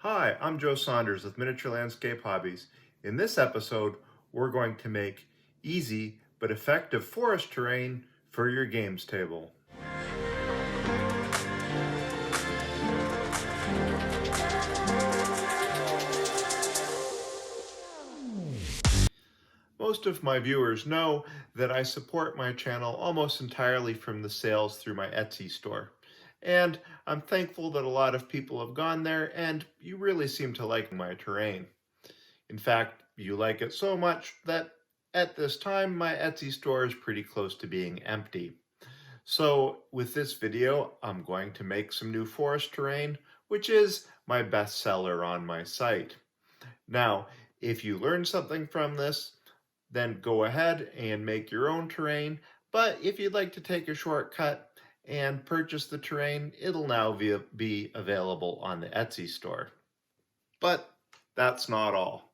Hi, I'm Joe Saunders with Miniature Landscape Hobbies. In this episode, we're going to make easy but effective forest terrain for your games table. Most of my viewers know that I support my channel almost entirely from the sales through my Etsy store. And I'm thankful that a lot of people have gone there and you really seem to like my terrain. In fact, you like it so much that at this time my Etsy store is pretty close to being empty. So with this video, I'm going to make some new forest terrain, which is my best seller on my site. Now, if you learned something from this, then go ahead and make your own terrain. But if you'd like to take a shortcut and purchase the terrain, it'll now be available on the Etsy store. But that's not all.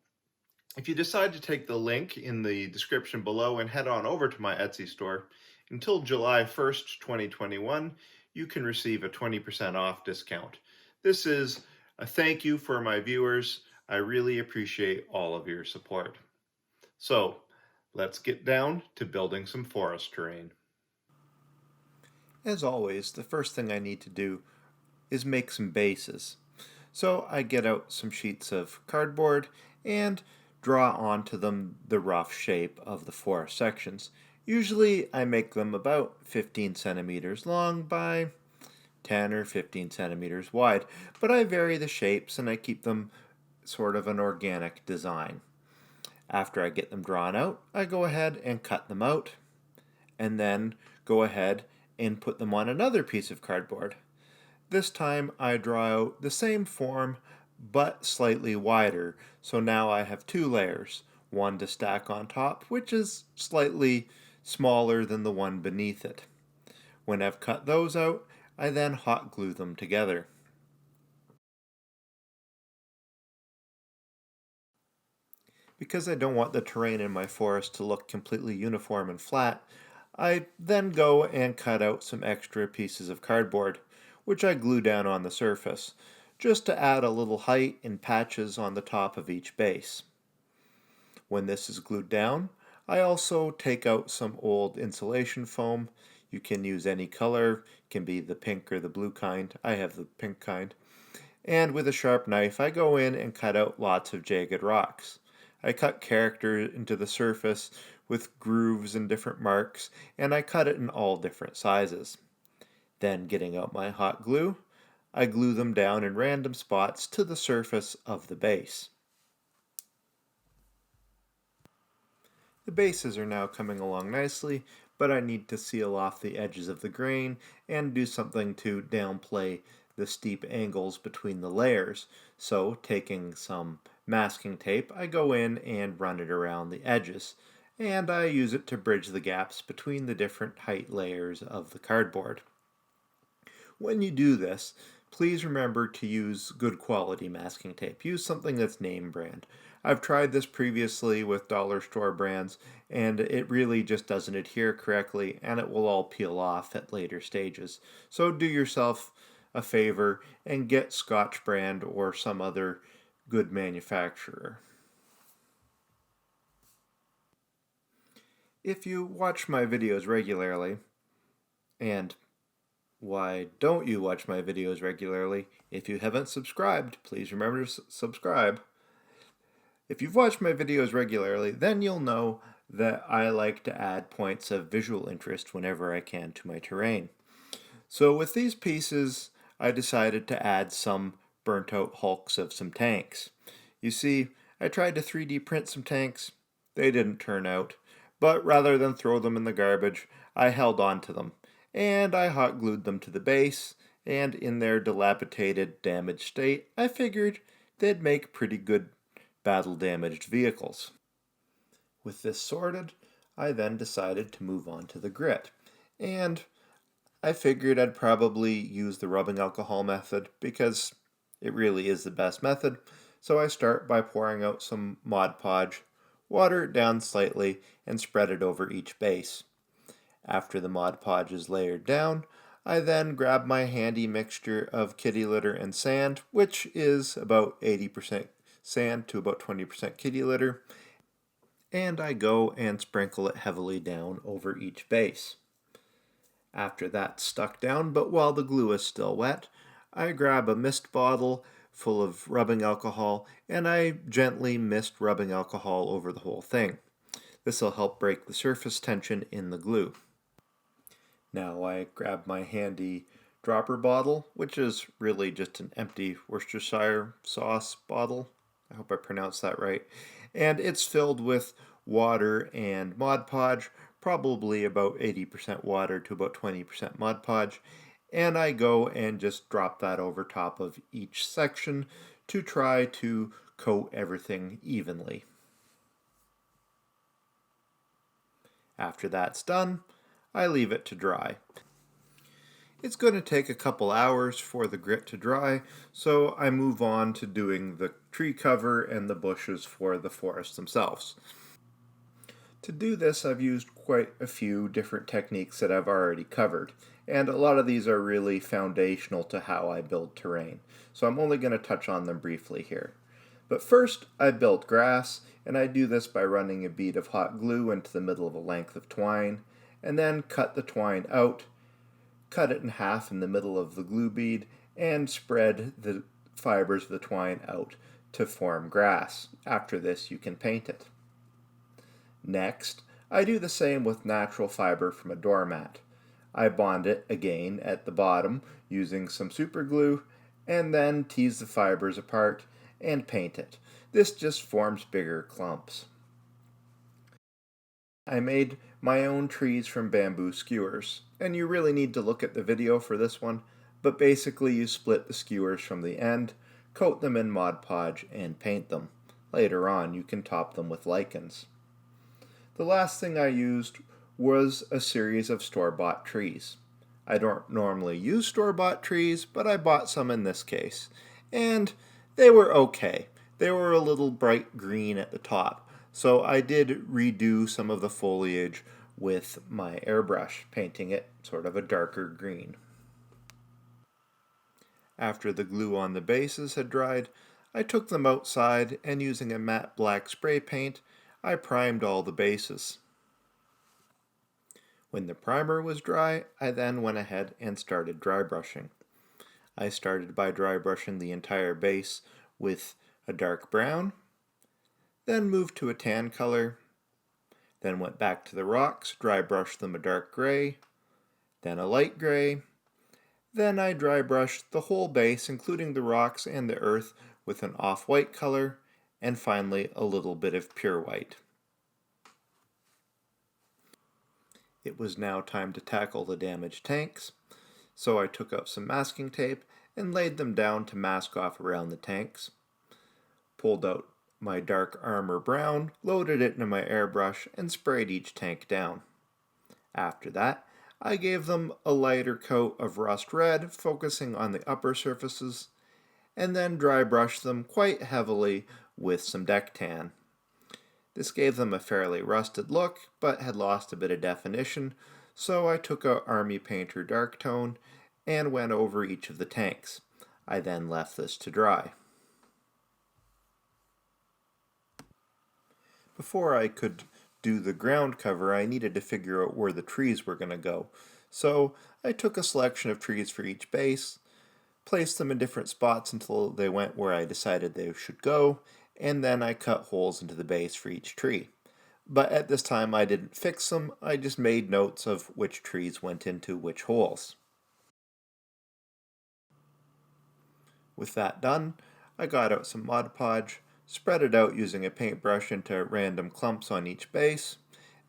If you decide to take the link in the description below and head on over to my Etsy store, until July 1st, 2021, you can receive a 20% off discount. This is a thank you for my viewers. I really appreciate all of your support. So let's get down to building some forest terrain. As always, the first thing I need to do is make some bases. So I get out some sheets of cardboard and draw onto them the rough shape of the forest sections. Usually I make them about 15 centimeters long by 10 or 15 centimeters wide, but I vary the shapes and I keep them sort of an organic design. After I get them drawn out, I go ahead and cut them out, and then go ahead and put them on another piece of cardboard. This time I draw out the same form but slightly wider, so now I have two layers, one to stack on top, which is slightly smaller than the one beneath it. When I've cut those out, I then hot glue them together. Because I don't want the terrain in my forest to look completely uniform and flat, I then go and cut out some extra pieces of cardboard, which I glue down on the surface, just to add a little height and patches on the top of each base. When this is glued down, I also take out some old insulation foam. You can use any color, it can be the pink or the blue kind. I have the pink kind. And with a sharp knife, I go in and cut out lots of jagged rocks. I cut character into the surface with grooves and different marks, and I cut it in all different sizes. Then, getting out my hot glue, I glue them down in random spots to the surface of the base. The bases are now coming along nicely, but I need to seal off the edges of the grain and do something to downplay the steep angles between the layers. So, taking some masking tape, I go in and run it around the edges, and I use it to bridge the gaps between the different height layers of the cardboard. When you do this, please remember to use good quality masking tape. Use something that's name brand. I've tried this previously with dollar store brands, and it really just doesn't adhere correctly, and it will all peel off at later stages. So do yourself a favor and get Scotch brand or some other good manufacturer. If you watch my videos regularly, and why don't you watch my videos regularly? If you haven't subscribed, please remember to subscribe. If you've watched my videos regularly, then you'll know that I like to add points of visual interest whenever I can to my terrain. So with these pieces, I decided to add some burnt out hulks of some tanks. You see, I tried to 3D print some tanks. They didn't turn out, but rather than throw them in the garbage, I held on to them, and I hot glued them to the base, and in their dilapidated, damaged state, I figured they'd make pretty good battle-damaged vehicles. With this sorted, I then decided to move on to the grit, and I figured I'd probably use the rubbing alcohol method because it really is the best method. So I start by pouring out some Mod Podge, water it down slightly, and spread it over each base. After the Mod Podge is layered down, I then grab my handy mixture of kitty litter and sand, which is about 80% sand to about 20% kitty litter, and I go and sprinkle it heavily down over each base. After that's stuck down, but while the glue is still wet, I grab a mist bottle full of rubbing alcohol and I gently mist rubbing alcohol over the whole thing. This will help break the surface tension in the glue. Now I grab my handy dropper bottle, which is really just an empty Worcestershire sauce bottle. I hope I pronounced that right. And it's filled with water and Mod Podge, probably about 80% water to about 20% Mod Podge. And I go and just drop that over top of each section to try to coat everything evenly. After that's done, I leave it to dry. It's going to take a couple hours for the grit to dry, so I move on to doing the tree cover and the bushes for the forest themselves. To do this, I've used quite a few different techniques that I've already covered, and a lot of these are really foundational to how I build terrain, so I'm only going to touch on them briefly here. But first, I built grass, and I do this by running a bead of hot glue into the middle of a length of twine, and then cut the twine out, cut it in half in the middle of the glue bead, and spread the fibers of the twine out to form grass. After this, you can paint it. Next, I do the same with natural fiber from a doormat. I bond it again at the bottom using some super glue, and then tease the fibers apart and paint it. This just forms bigger clumps. I made my own trees from bamboo skewers, and you really need to look at the video for this one, but basically you split the skewers from the end, coat them in Mod Podge, and paint them. Later on you can top them with lichens. The last thing I used was a series of store-bought trees. I don't normally use store-bought trees, but I bought some in this case, and they were okay. They were a little bright green at the top, so I did redo some of the foliage with my airbrush, painting it sort of a darker green. After the glue on the bases had dried, I took them outside and using a matte black spray paint, I primed all the bases. When the primer was dry, I then went ahead and started dry brushing. I started by dry brushing the entire base with a dark brown, then moved to a tan color, then went back to the rocks, dry brushed them a dark gray, then a light gray, then I dry brushed the whole base, including the rocks and the earth, with an off-white color, and finally a little bit of pure white. It was now time to tackle the damaged tanks, so I took up some masking tape and laid them down to mask off around the tanks, pulled out my dark armor brown, loaded it into my airbrush, and sprayed each tank down. After that, I gave them a lighter coat of rust red, focusing on the upper surfaces, and then dry brushed them quite heavily with some deck tan. This gave them a fairly rusted look, but had lost a bit of definition, so I took a Army Painter dark tone and went over each of the tanks. I then left this to dry. Before I could do the ground cover, I needed to figure out where the trees were going to go. So I took a selection of trees for each base, placed them in different spots until they went where I decided they should go, and then I cut holes into the base for each tree. But at this time I didn't fix them, I just made notes of which trees went into which holes. With that done, I got out some Mod Podge, spread it out using a paintbrush into random clumps on each base,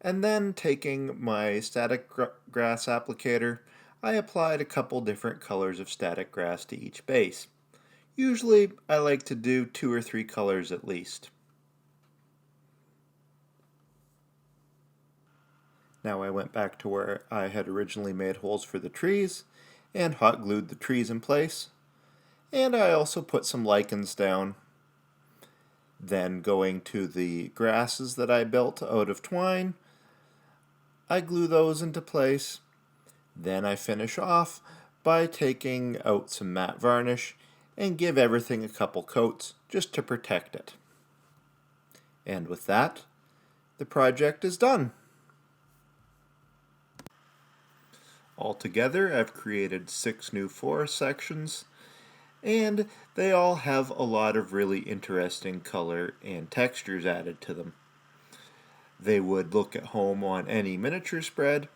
and then taking my static grass applicator, I applied a couple different colors of static grass to each base. Usually I like to do 2 or 3 colors at least. Now I went back to where I had originally made holes for the trees and hot glued the trees in place, and I also put some lichens down. Then going to the grasses that I built out of twine, I glue those into place, Then I finish off by taking out some matte varnish and give everything a couple coats just to protect it. And with that, the project is done. Altogether, I've created 6 new forest sections, and they all have a lot of really interesting color and textures added to them. They would look at home on any miniature spread,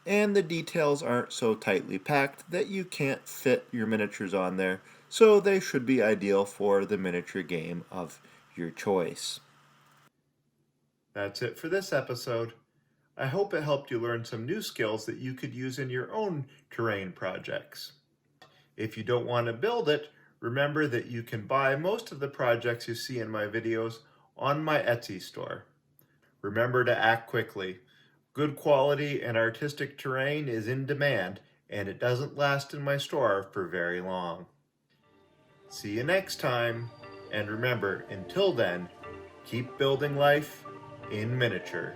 and the details aren't so tightly packed that you can't fit your miniatures on there, so they should be ideal for the miniature game of your choice. That's it for this episode. I hope it helped you learn some new skills that you could use in your own terrain projects. If you don't want to build it, remember that you can buy most of the projects you see in my videos on my Etsy store. Remember to act quickly. Good quality and artistic terrain is in demand, and it doesn't last in my store for very long. See you next time, and remember, until then, keep building life in miniature.